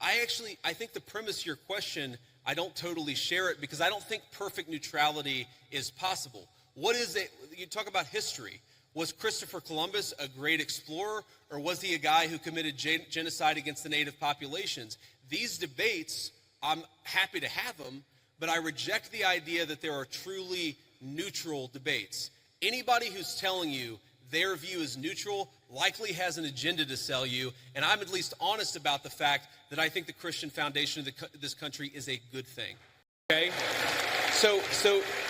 I think the premise of your question, I don't totally share it because I don't think perfect neutrality is possible. What is it? You talk about history. Was Christopher Columbus a great explorer, or was he a guy who committed genocide against the native populations? These debates, I'm happy to have them, but I reject the idea that there are truly neutral debates. Anybody who's telling you their view is neutral likely has an agenda to sell you, and I'm at least honest about the fact that I think the Christian foundation of this country is a good thing. Okay? So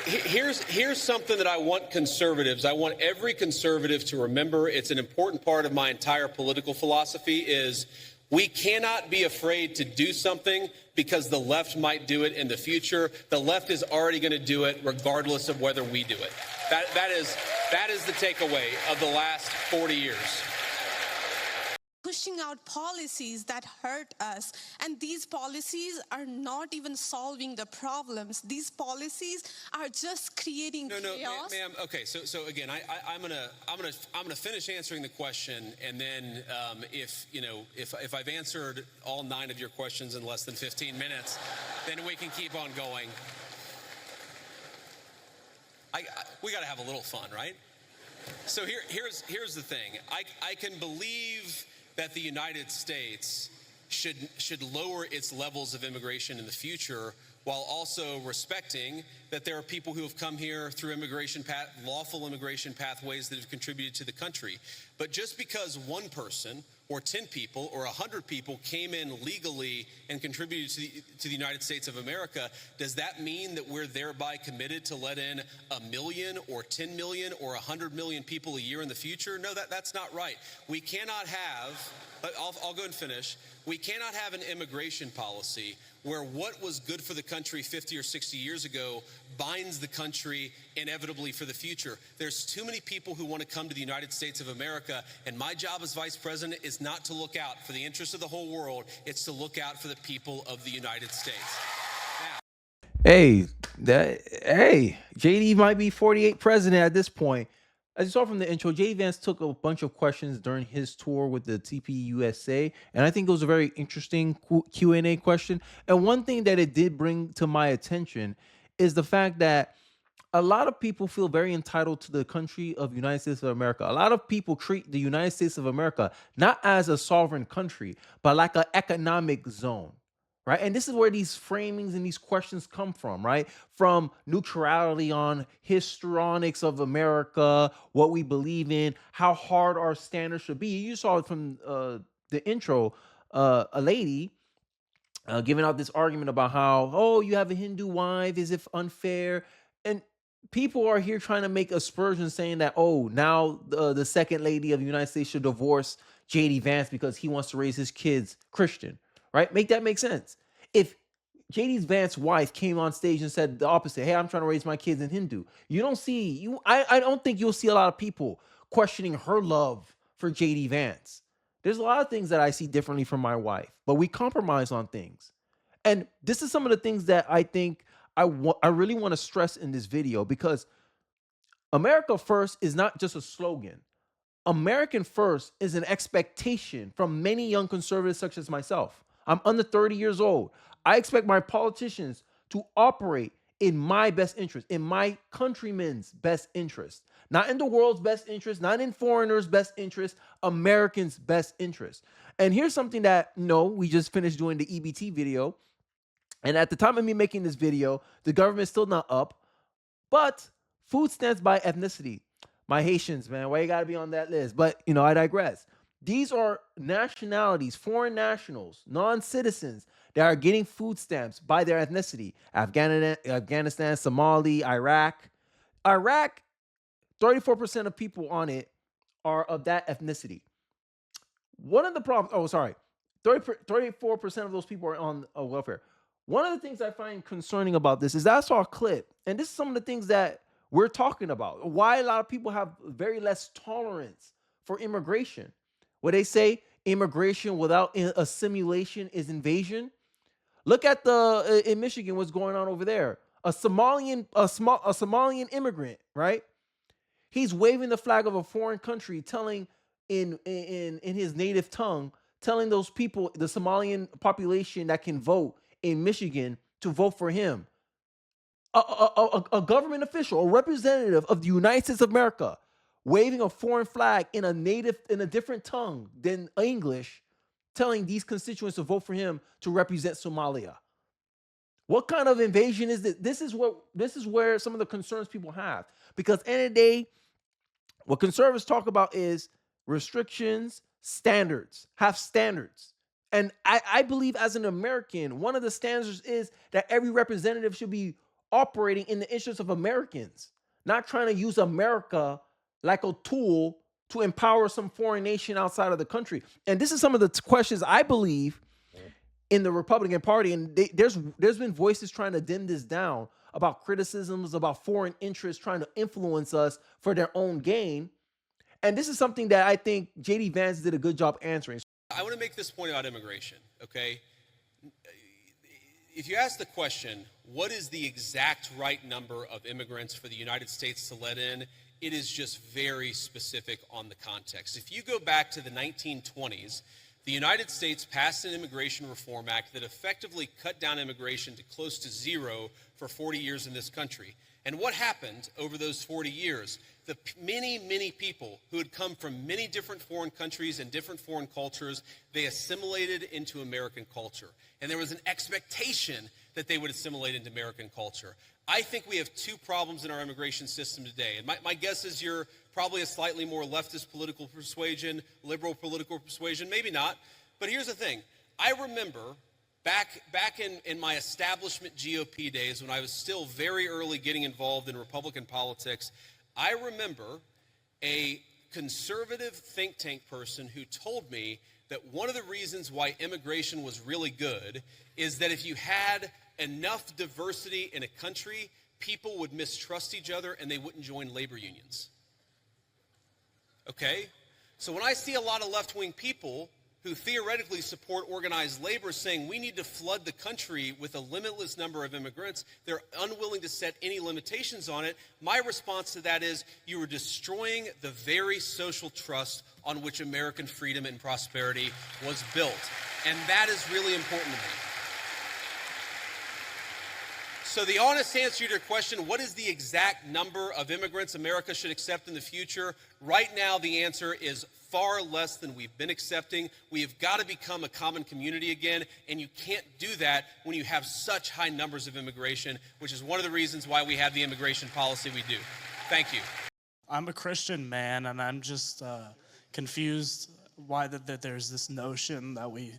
here's something that I want conservatives, I want every conservative to remember. It's an important part of my entire political philosophy is we cannot be afraid to do something because the left might do it in the future. The left is already going to do it regardless of whether we do it. That is the takeaway of the last 40 years. Pushing out policies that hurt us, and these policies are not even solving the problems. These policies are just creating chaos. No, ma'am. Okay, so again, I'm gonna finish answering the question, and then if I've answered all 9 of your questions in less than 15 minutes, then we can keep on going. We got to have a little fun, right? So here's the thing. I can believe that the United States should lower its levels of immigration in the future while also respecting that there are people who have come here through lawful immigration pathways that have contributed to the country. But just because one person or 10 people or 100 people came in legally and contributed to the United States of America, does that mean that we're thereby committed to let in 1 million or 10 million or 100 million people a year in the future? No, that's not right. We cannot have, I'll go and finish. We cannot have an immigration policy where what was good for the country 50 or 60 years ago binds the country inevitably for the future. There's too many people who want to come to the United States of America, and my job as vice president is not to look out for the interests of the whole world. It's to look out for the people of the United States. Hey, JD might be 48 president at this point. As you saw from the intro, JD Vance took a bunch of questions during his tour with the TPUSA, and I think it was a very interesting Q&A question. And one thing that it did bring to my attention is the fact that a lot of people feel very entitled to the country of United States of America. A lot of people treat the United States of America not as a sovereign country, but like an economic zone. Right. And this is where these framings and these questions come from, right? From neutrality on histrionics of America, what we believe in, how hard our standards should be. You saw it from the intro, a lady giving out this argument about how, oh, you have a Hindu wife, is it unfair? And people are here trying to make aspersions saying that, oh, now the second lady of the United States should divorce JD Vance because he wants to raise his kids Christian. Right? Make that make sense. If JD Vance's wife came on stage and said the opposite, hey, I'm trying to raise my kids in Hindu, I don't think you'll see a lot of people questioning her love for JD Vance. There's a lot of things that I see differently from my wife, but we compromise on things. And this is some of the things that I think I really want to stress in this video, because America First is not just a slogan. American First is an expectation from many young conservatives such as myself. I'm under 30 years old. I expect my politicians to operate in my best interest, in my countrymen's best interest, not in the world's best interest, not in foreigners' best interest, Americans' best interest. And here's something that, we just finished doing the EBT video. And at the time of me making this video, the government's still not up, but food stamps by ethnicity. My Haitians, man, why you gotta be on that list? But, I digress. These are nationalities, foreign nationals, non-citizens that are getting food stamps by their ethnicity. Afghanistan, Somali, Iraq. 34% of people on it are of that ethnicity. One of the problems, 34% of those people are on welfare. One of the things I find concerning about this is that I saw a clip, and this is some of the things that we're talking about. Why a lot of people have very less tolerance for immigration. Where they say immigration without assimilation is invasion. Look at in Michigan, what's going on over there. A Somalian immigrant, right? He's waving the flag of a foreign country, telling in his native tongue, telling those people, the Somalian population that can vote in Michigan, to vote for him. A government official, a representative of the United States of America, waving a foreign flag in a different tongue than English, telling these constituents to vote for him to represent Somalia. What kind of invasion is this? This is where some of the concerns people have. Because at the end of the day, what conservatives talk about is restrictions, standards, have standards. And I believe as an American, one of the standards is that every representative should be operating in the interest of Americans, not trying to use America like a tool to empower some foreign nation outside of the country. And this is some of the questions I believe in the Republican Party, and there's been voices trying to dim this down about criticisms about foreign interests trying to influence us for their own gain. And this is something that I think JD Vance did a good job answering. I want to make this point about immigration, okay? If you ask the question, what is the exact right number of immigrants for the United States to let in, it is just very specific on the context. If you go back to the 1920s, the United States passed an Immigration Reform Act that effectively cut down immigration to close to zero for 40 years in this country. And what happened over those 40 years? The many, many people who had come from many different foreign countries and different foreign cultures, they assimilated into American culture. And there was an expectation that they would assimilate into American culture. I think we have two problems in our immigration system today. And my guess is you're probably a slightly more leftist political persuasion, liberal political persuasion, maybe not. But here's the thing. I remember back in my establishment GOP days, when I was still very early getting involved in Republican politics, I remember a conservative think tank person who told me that one of the reasons why immigration was really good is that if you had enough diversity in a country, people would mistrust each other and they wouldn't join labor unions. Okay? So when I see a lot of left-wing people who theoretically support organized labor saying we need to flood the country with a limitless number of immigrants, they're unwilling to set any limitations on it. My response to that is you are destroying the very social trust on which American freedom and prosperity was built. And that is really important to me. So the honest answer to your question, what is the exact number of immigrants America should accept in the future? Right now, the answer is far less than we've been accepting. We have got to become a common community again, and you can't do that when you have such high numbers of immigration, which is one of the reasons why we have the immigration policy we do. Thank you. I'm a Christian man, and I'm just confused why that there's this notion that we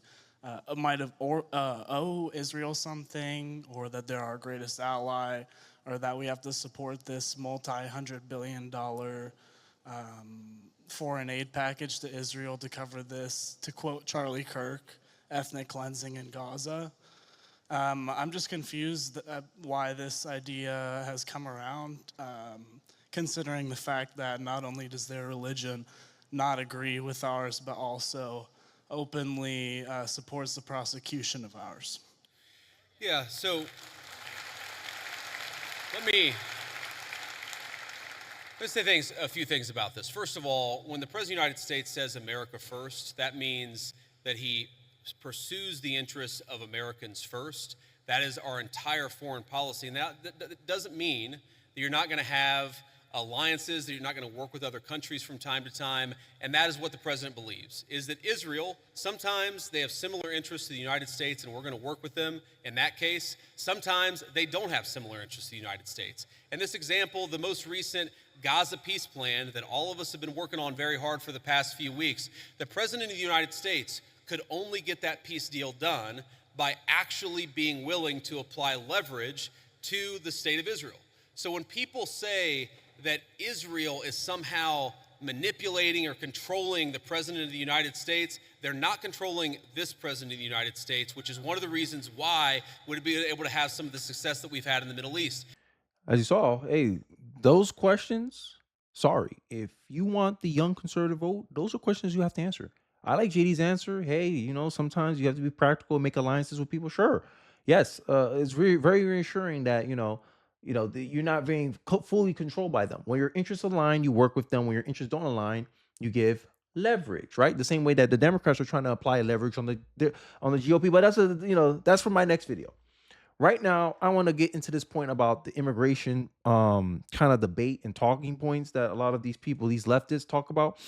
might have owe Israel something, or that they're our greatest ally, or that we have to support this multi-hundred-billion-dollar foreign aid package to Israel to cover this, to quote Charlie Kirk, ethnic cleansing in Gaza. I'm just confused why this idea has come around, considering the fact that not only does their religion not agree with ours, but also openly supports the prosecution of ours. Yeah, so let me say a few things about this. First of all, when the President of the United States says America first, that means that he pursues the interests of Americans first. That is our entire foreign policy. And that doesn't mean that you're not going to have alliances, that you're not going to work with other countries from time to time. And that is what the president believes, is that Israel, sometimes they have similar interests to the United States and we're going to work with them in that case. Sometimes they don't have similar interests to the United States. And this example, the most recent Gaza peace plan that all of us have been working on very hard for the past few weeks, the president of the United States could only get that peace deal done by actually being willing to apply leverage to the state of Israel. So when people say that Israel is somehow manipulating or controlling the president of the United States, they're not controlling this president of the United States, which is one of the reasons why we'd be able to have some of the success that we've had in the Middle East. As you saw, hey, those questions, sorry, if you want the young conservative vote, those are questions you have to answer. I like JD's answer. Hey, sometimes you have to be practical, make alliances with people. Sure. Yes, it's very, very reassuring that, you're not being fully controlled by them. When your interests align, you work with them. When your interests don't align, you give leverage, right? The same way that the Democrats are trying to apply leverage on the GOP. But that's for my next video. Right now, I want to get into this point about the immigration kind of debate and talking points that a lot of these people, these leftists, talk about.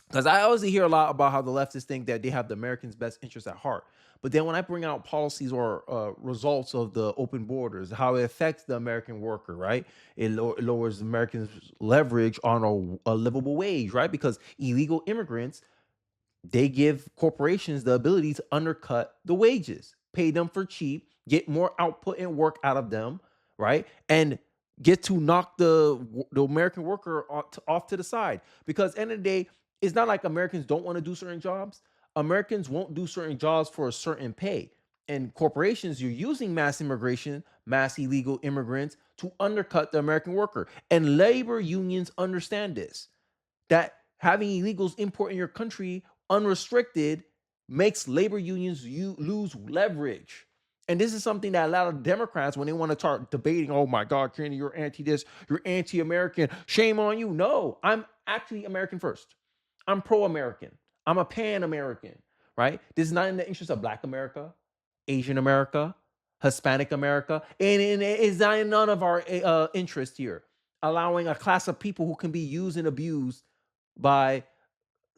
Because I always hear a lot about how the leftists think that they have the Americans' best interests at heart. But then when I bring out policies or results of the open borders, how it affects the American worker, right? It lowers Americans' leverage on a livable wage, right? Because illegal immigrants, they give corporations the ability to undercut the wages, pay them for cheap, get more output and work out of them, right? And get to knock the American worker off to the side. Because at the end of the day, it's not like Americans don't want to do certain jobs. Americans won't do certain jobs for a certain pay. And corporations, you're using mass immigration, mass illegal immigrants to undercut the American worker. And labor unions understand this, that having illegals import in your country unrestricted makes labor unions lose leverage. And this is something that a lot of Democrats, when they want to start debating, oh my God, Kenny, you're anti this, you're anti-American, shame on you. No, I'm actually American first. I'm pro-American. I'm a pan-American, right? This is not in the interest of Black America, Asian America, Hispanic America, and it's not in none of our interest here, allowing a class of people who can be used and abused by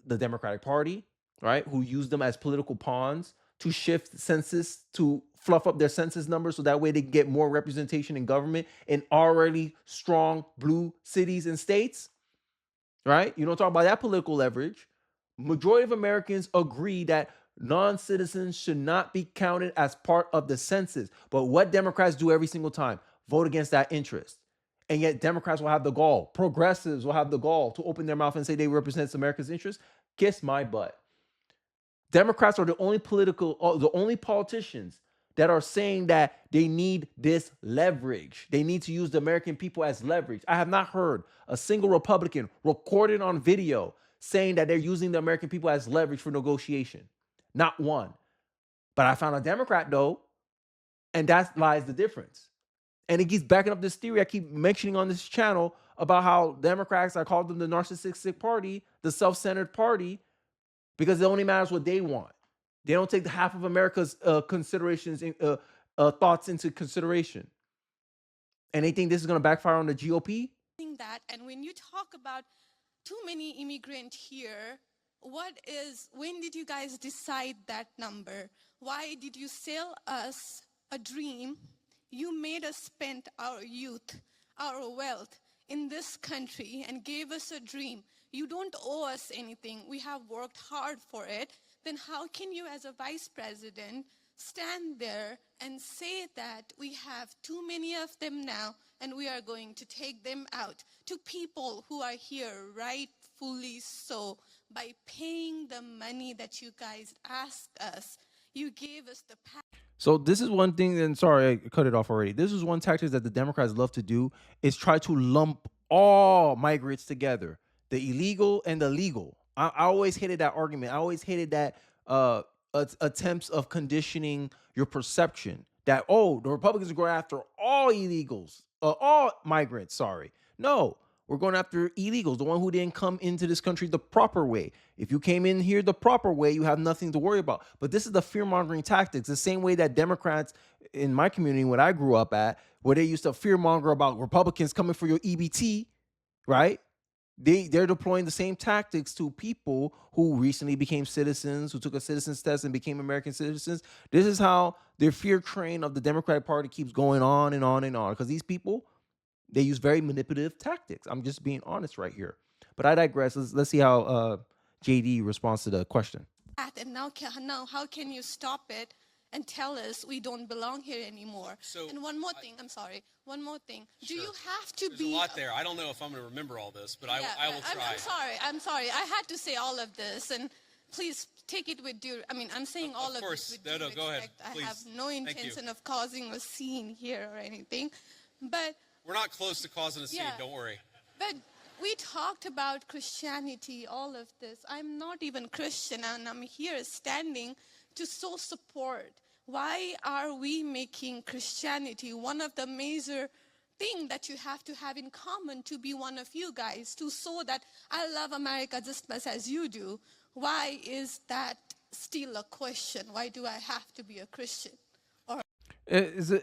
the Democratic Party, right? Who use them as political pawns to shift census, to fluff up their census numbers so that way they can get more representation in government in already strong blue cities and states, right? You don't talk about that political leverage. Majority of Americans agree that non-citizens should not be counted as part of the census. But what Democrats do every single time? Vote against that interest. And yet Democrats will have the gall, progressives will have the gall to open their mouth and say they represent America's interests. Kiss my butt. Democrats are the only politicians that are saying that they need this leverage. They need to use the American people as leverage. I have not heard a single Republican recorded on video saying that they're using the American people as leverage for negotiation. Not one. But I found a Democrat though, and that lies the difference. And it keeps backing up this theory I keep mentioning on this channel about how Democrats, I call them the narcissistic party, the self-centered party, because it only matters what they want. They don't take the half of America's considerations, thoughts into consideration. And they think this is going to backfire on the GOP? That, and when you talk about too many immigrants here, when did you guys decide that number? Why did you sell us a dream? You made us spend our youth, our wealth in this country and gave us a dream. You don't owe us anything. We have worked hard for it. Then how can you as a vice president stand there and say that we have too many of them now and we are going to take them out to people who are here rightfully so by paying the money that you guys asked us? You gave us the power. So this is one thing, and sorry, I cut it off already. This is one tactic that the Democrats love to do, is try to lump all migrants together, the illegal and the legal. I always hated that argument. I always hated that attempts of conditioning your perception that, oh, the Republicans are going after all illegals, all migrants, sorry. No, we're going after illegals, the one who didn't come into this country the proper way. If you came in here the proper way, you have nothing to worry about. But this is the fear-mongering tactics, the same way that Democrats in my community, when I grew up at, where they used to fear-monger about Republicans coming for your EBT, right? They're deploying the same tactics to people who recently became citizens, who took a citizen's test and became American citizens. This is how their fear train of the Democratic Party keeps going on and on and on. Because these people, they use very manipulative tactics. I'm just being honest right here. But I digress. Let's see how JD responds to the question. And now how can you stop it and tell us we don't belong here anymore? So, and one more thing, I'm sorry. One more thing. Sure. Do you have to There's be... a lot there. I don't know if I'm going to remember all this, but I will try. I'm sorry. I had to say all of this, and please take it with due... I mean, I'm saying all of this with due respect. Go ahead. Please. I have no intention of causing a scene here or anything, but... We're not close to causing a scene, don't worry. But we talked about Christianity, all of this. I'm not even Christian, and I'm here standing to so support. Why are we making Christianity one of the major thing that you have to have in common to be one of you guys, to show that I love America just as much as you do. Why is that still a question? Why do I have to be a Christian? Or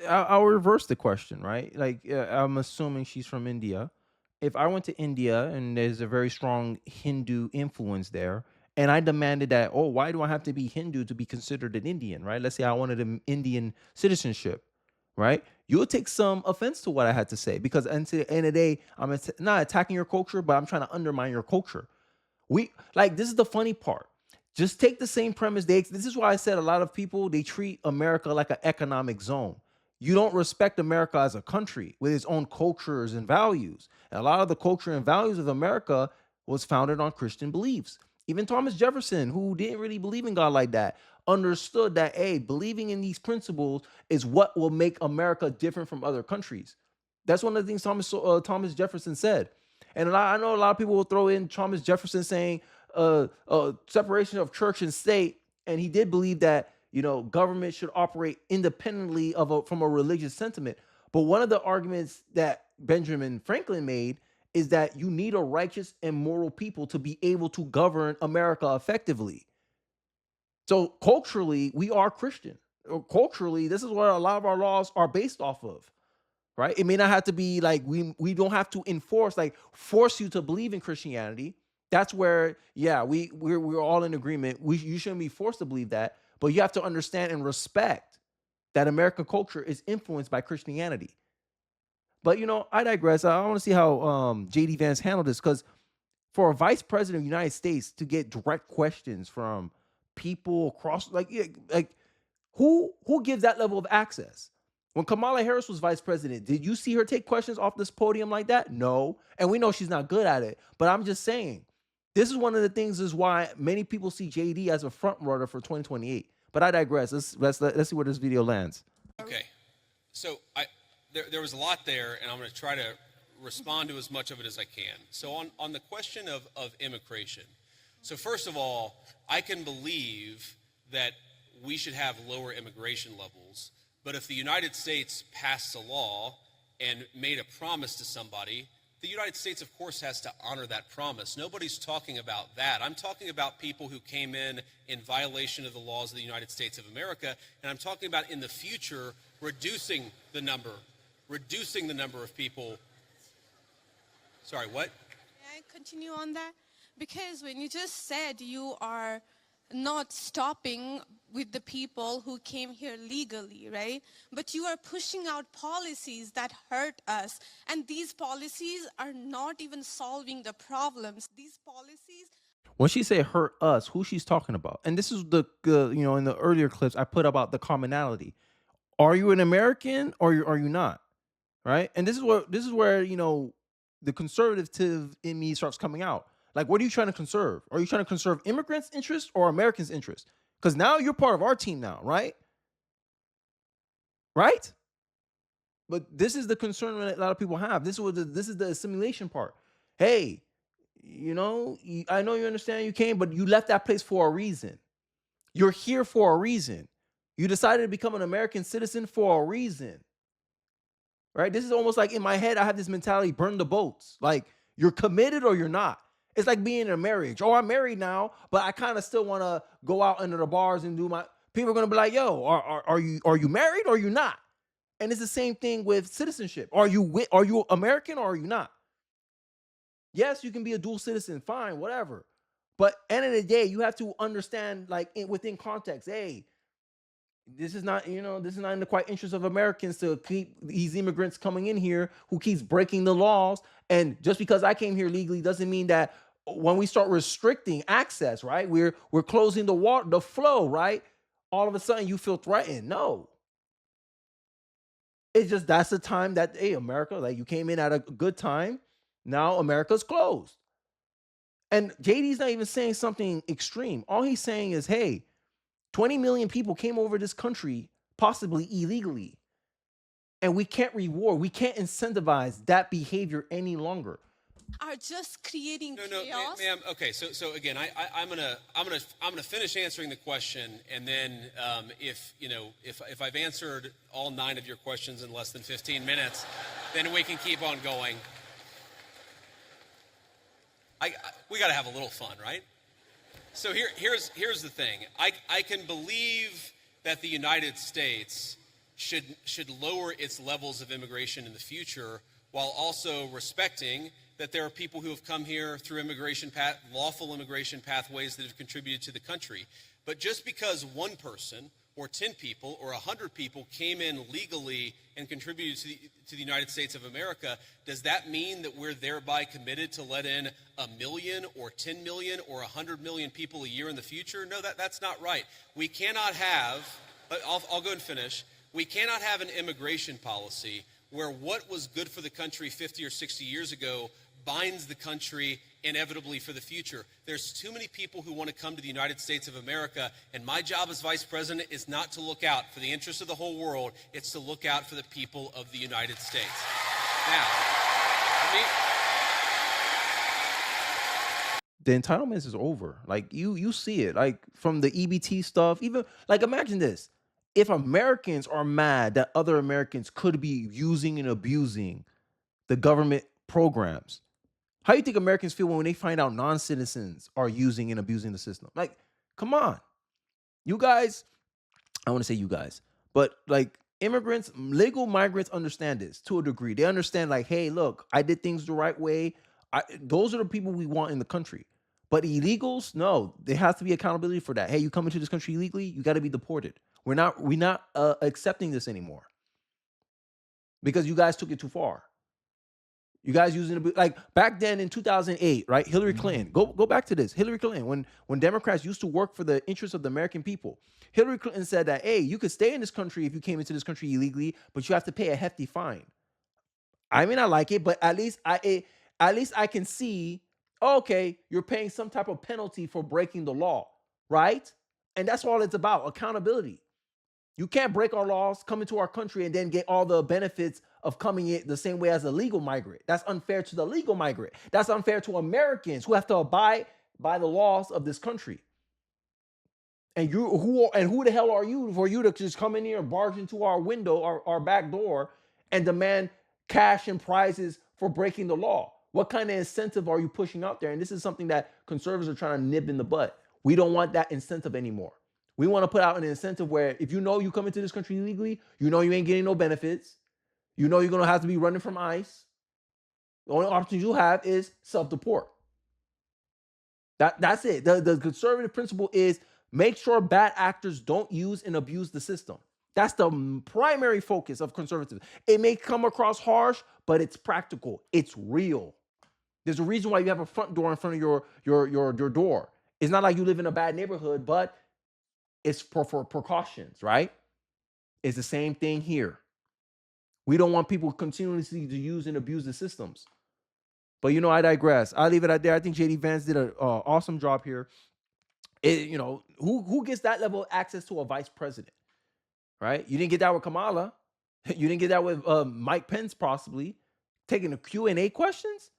I'll reverse the question, right? Like, I'm assuming she's from India. If I went to India and there's a very strong Hindu influence there, and I demanded that, oh, why do I have to be Hindu to be considered an Indian, right? Let's say I wanted an Indian citizenship, right? You'll take some offense to what I had to say because, at the end of the day, I'm not attacking your culture, but I'm trying to undermine your culture. We like this is the funny part. Just take the same premise. This is why I said a lot of people they treat America like an economic zone. You don't respect America as a country with its own cultures and values. And a lot of the culture and values of America was founded on Christian beliefs. Even Thomas Jefferson, who didn't really believe in God like that, understood that hey, believing in these principles is what will make America different from other countries. That's one of the things Thomas Jefferson said. And I know a lot of people will throw in Thomas Jefferson saying separation of church and state, and he did believe that government should operate independently from a religious sentiment. But one of the arguments that Benjamin Franklin made is that you need a righteous and moral people to be able to govern America effectively. So culturally, we are Christian. Culturally, this is what a lot of our laws are based off of. Right? It may not have to be like we don't have to force you to believe in Christianity. That's where we're all in agreement. You shouldn't be forced to believe that, but you have to understand and respect that American culture is influenced by Christianity. But I digress. I want to see how JD Vance handled this because for a vice president of the United States to get direct questions from people across who gives that level of access? When Kamala Harris was vice president, did you see her take questions off this podium like that? No. And we know she's not good at it. But I'm just saying, this is one of the things is why many people see JD as a front runner for 2028. But I digress. Let's see where this video lands. Okay. So there was a lot there, and I'm going to try to respond to as much of it as I can. So on the question of immigration. So first of all, I can believe that we should have lower immigration levels. But if the United States passed a law and made a promise to somebody, the United States, of course, has to honor that promise. Nobody's talking about that. I'm talking about people who came in violation of the laws of the United States of America, and I'm talking about in the future reducing the number of people. Sorry, what? May I continue on that? Because when you just said you are not stopping with the people who came here legally, right? But you are pushing out policies that hurt us. And these policies are not even solving the problems. These policies... When she say hurt us, who she's talking about? And this is in the earlier clips, I put about the commonality. Are you an American or are you not? Right? And this is where the conservative in me starts coming out. Like, what are you trying to conserve? Are you trying to conserve immigrants' interests or Americans' interests? Because now you're part of our team now, right? Right? But this is the concern that a lot of people have. This is the assimilation part. Hey, I know you understand you came, but you left that place for a reason. You're here for a reason. You decided to become an American citizen for a reason. Right? This is almost like in my head, I have this mentality, burn the boats. Like, you're committed or you're not. It's like being in a marriage. Oh, I'm married now, but I kind of still want to go out into the bars and do my... People are going to be like, yo, are you married or are you not? And it's the same thing with citizenship. Are you American or are you not? Yes, you can be a dual citizen, fine, whatever. But end of the day, you have to understand, within context, hey, this is not in the quite interest of Americans to keep these immigrants coming in here who keeps breaking the laws. And just because I came here legally doesn't mean that when we start restricting access, right? We're closing the flow, right? All of a sudden you feel threatened. No. It's just that's the time that, hey, America, like you came in at a good time. Now America's closed. And JD's not even saying something extreme. All he's saying is, hey, 20 million people came over this country possibly illegally. And we can't incentivize that behavior any longer. Are just creating No, chaos. ma'am. Okay, so again, I'm gonna finish answering the question, and then if I've answered all 9 of your questions in less than 15 minutes, then we can keep on going. We got to have a little fun, right? So here's the thing. I can believe that the United States should lower its levels of immigration in the future, while also respecting that there are people who have come here through lawful immigration pathways that have contributed to the country. But just because one person or 10 people or 100 people came in legally and contributed to the United States of America, does that mean that we're thereby committed to let in 1 million or 10 million or 100 million people a year in the future? No, that's not right. We cannot have, I'll go and finish, we cannot have an immigration policy where what was good for the country 50 or 60 years ago binds the country inevitably for the future. There's too many people who want to come to the United States of America, and my job as vice president is not to look out for the interests of the whole world, it's to look out for the people of the United States. Now, the entitlements is over. Like you see it, like from the EBT stuff, even like imagine this. If Americans are mad that other Americans could be using and abusing the government programs, how do you think Americans feel when they find out non-citizens are using and abusing the system? Like, come on. You guys, I want to say you guys, but like immigrants, legal migrants understand this to a degree. They understand like, hey, look, I did things the right way. Those are the people we want in the country. But illegals, no, there has to be accountability for that. Hey, you come into this country illegally, you got to be deported. We're not accepting this anymore because you guys took it too far. You guys using it like back then in 2008, right? Hillary Clinton. Go back to this. Hillary Clinton, when Democrats used to work for the interests of the American people, Hillary Clinton said that, hey, you could stay in this country if you came into this country illegally, but you have to pay a hefty fine. I mean, I like it, but at least I can see, okay, you're paying some type of penalty for breaking the law, right? And that's all it's about, accountability. You can't break our laws, come into our country, and then get all the benefits of coming in the same way as a legal migrant. That's unfair to the legal migrant. That's unfair to Americans who have to abide by the laws of this country. And who the hell are you for you to just come in here and barge into our window, our back door, and demand cash and prizes for breaking the law? What kind of incentive are you pushing out there? And this is something that conservatives are trying to nib in the butt. We don't want that incentive anymore. We want to put out an incentive where if you know you come into this country illegally, you know you ain't getting no benefits. You know you're going to have to be running from ICE. The only option you have is self-deport. That's it. The conservative principle is make sure bad actors don't use and abuse the system. That's the primary focus of conservatism. It may come across harsh, but it's practical. It's real. There's a reason why you have a front door in front of your door. It's not like you live in a bad neighborhood, but it's for precautions, right? It's the same thing here. We don't want people continuously to use and abuse the systems. But I digress. I'll leave it at there. I think JD Vance did an awesome job here. Who gets that level of access to a vice president, right? You didn't get that with Kamala. You didn't get that with Mike Pence possibly. Taking the Q&A questions.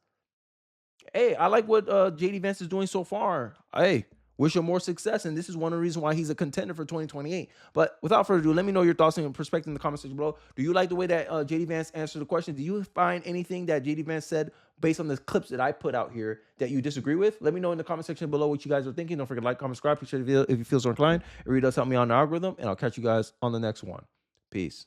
Hey, I like what JD Vance is doing so far. Hey, wish him more success, and this is one of the reasons why he's a contender for 2028. But without further ado, let me know your thoughts and perspective in the comment section below. Do you like the way that JD Vance answered the question? Do you find anything that JD Vance said based on the clips that I put out here that you disagree with? Let me know in the comment section below what you guys are thinking. Don't forget to like, comment, subscribe, share the video if you feel so inclined. It really does help me on the algorithm, and I'll catch you guys on the next one. Peace.